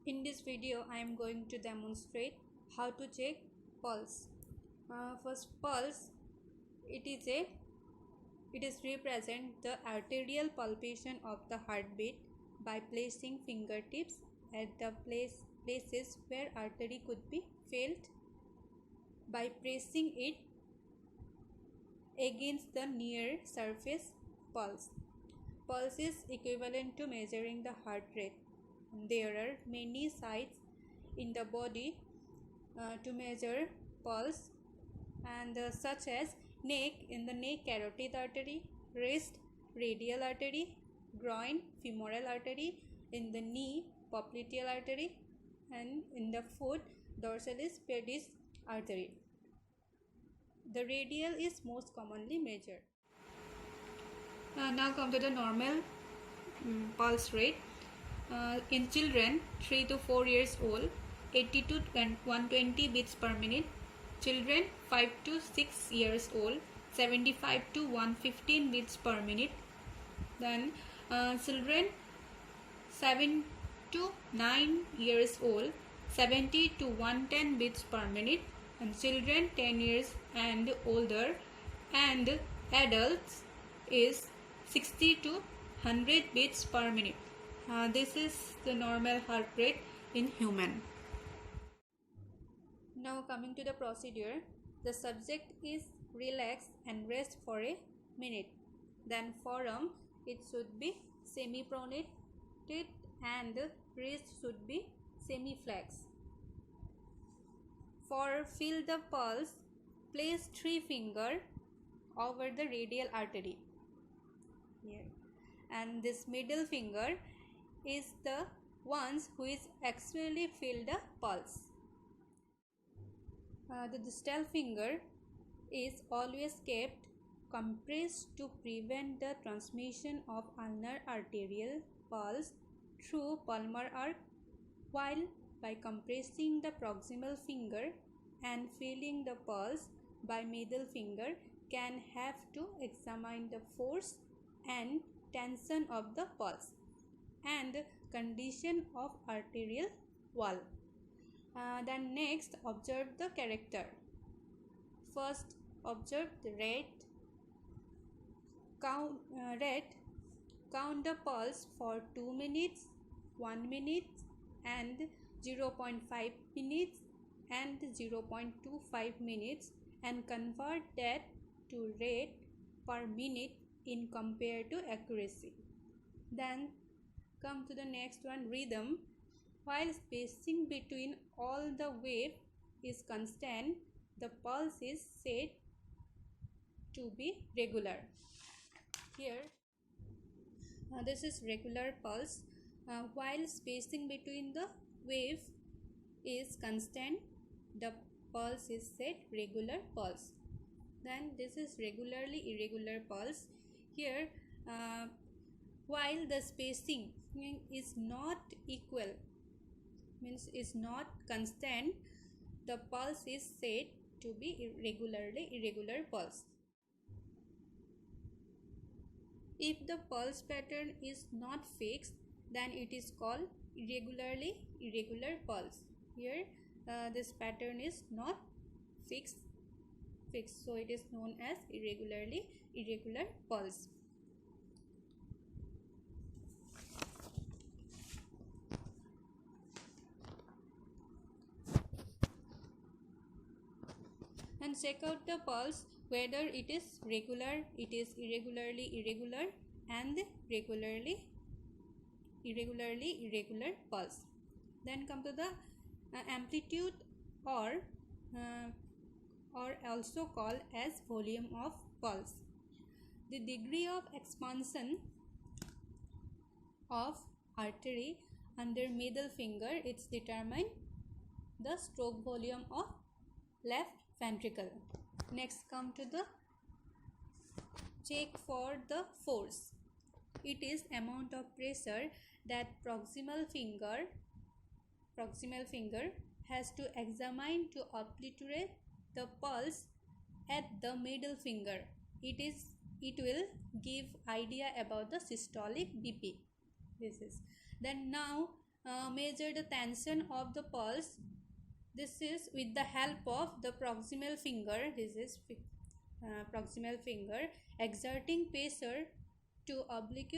In this video, I am going to demonstrate how to check pulse. First, pulse. It is represent the arterial palpitation of the heartbeat by placing fingertips at the places where artery could be felt by pressing it against the near surface pulse. Pulse is equivalent to measuring the heart rate. There are many sites in the body to measure pulse, and such as neck, in the neck carotid artery, wrist radial artery, groin femoral artery, in the knee popliteal artery, and in the foot dorsalis pedis artery. The radial is most commonly measured. Now come to the normal pulse rate. In children 3 to 4 years old, 80 to 120 beats per minute. Children 5 to 6 years old, 75 to 115 beats per minute. Then children 7 to 9 years old, 70 to 110 beats per minute. And children 10 years and older and adults is 60 to 100 beats per minute. This is the normal heart rate in human. Now coming to the procedure, the subject is relaxed and rest for a minute. Then forearm, it should be semi-pronated and wrist should be semi-flex. For feel the pulse, place 3 fingers over the radial artery here, and this middle finger is the ones who is actually feel the pulse. The distal finger is always kept compressed to prevent the transmission of ulnar arterial pulse through palmar arc, while by compressing the proximal finger and feeling the pulse by middle finger can have to examine the force and tension of the pulse and condition of arterial wall. Then next, observe the character. First, observe the rate. Count the pulse for 2 minutes, 1 minute, and 0.5 minutes and 0.25 minutes, and convert that to rate per minute in compare to accuracy. Then come to the next one, rhythm. While spacing between all the wave is constant, the pulse is said to be regular. Here, this is regular pulse. While spacing between the wave is constant, the pulse is said regular pulse. Then this is regularly irregular pulse. Here, while the spacing is not equal, means is not constant, the pulse is said to be regularly irregular pulse. If the pulse pattern is not fixed, then it is called irregularly irregular pulse. Here this pattern is not fixed, so it is known as irregularly irregular pulse. And check out the pulse whether it is regular, it is irregularly irregular, and regularly irregular pulse. Then come to the amplitude or also called as volume of pulse. The degree of expansion of artery under middle finger, it's determined the stroke volume of left ventricle. Next come to the check for the force. It is amount of pressure that proximal finger has to examine to obliterate the pulse at the middle finger. It will give idea about the systolic BP. This is. Then now measure the tension of the pulse. This is with the help of the proximal finger. This is proximal finger, exerting pressure to oblique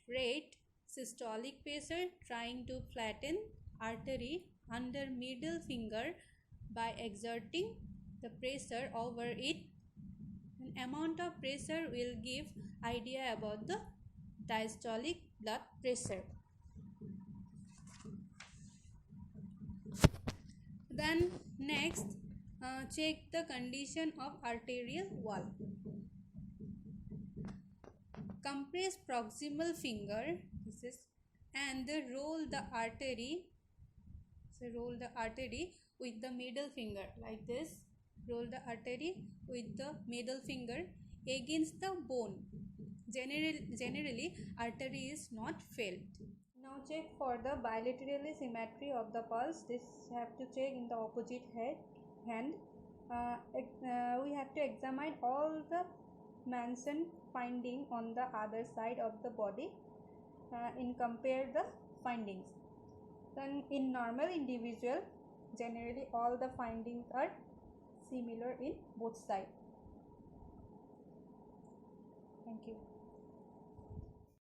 rate systolic pressure, trying to flatten artery under middle finger by exerting the pressure over it. An amount of pressure will give idea about the diastolic blood pressure. Then next, check the condition of arterial wall. Compress proximal finger, this is, and roll the artery. So roll the artery with the middle finger like this. Roll the artery with the middle finger against the bone. Generally, artery is not felt. Now check for the bilateral symmetry of the pulse. This have to check in the opposite hand. We have to examine all the mentioned finding on the other side of the body and compare the findings. Then in normal individual, generally all the findings are similar in both sides. Thank you.